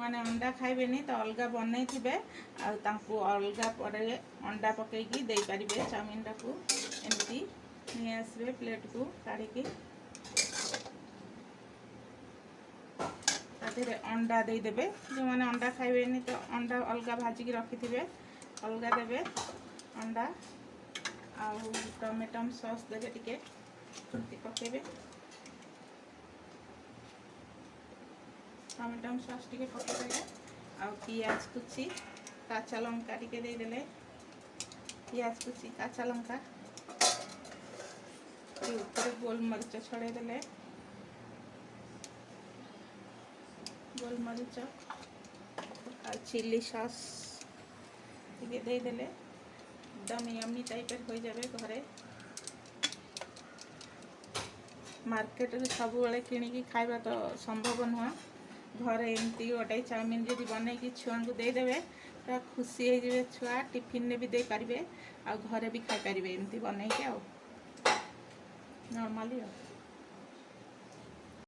मैंने अंडा खाइबेनी तो अलग बनई थे अलग पर अंडा पकईकी दे पारे चाउमिन टाक एमती नहीं आसबे प्लेट को काढ़ी ताधे अंडा देदेवे जो मैंने अंडा खाइबेनी तो अंडा अलग भाजिकी रखी थे अलग देवे अंडा आउ टमेटम सॉस देवे टिके पकेबे टमेटम सॉस टिके पकेदेले आ पियाज कुची काचा लंका टिके देदेले पियाज कुची काचा लंका ऊपर गोलमरीच छड़ेदेले गोलमरीच आ चिली सॉस टिके देदेले एकदम यम्मी टाइपर हो जाए घरे मार्केट सब किणी खाइबा तो संभव नुह घरे एमती गोटे चाउमिन जब बनई छुआ को देदेवे पूरा खुशी हो छुआ टिफिन ने भी दे पारे आ घरे भी खाई पारे एमती बनई नॉर्मली।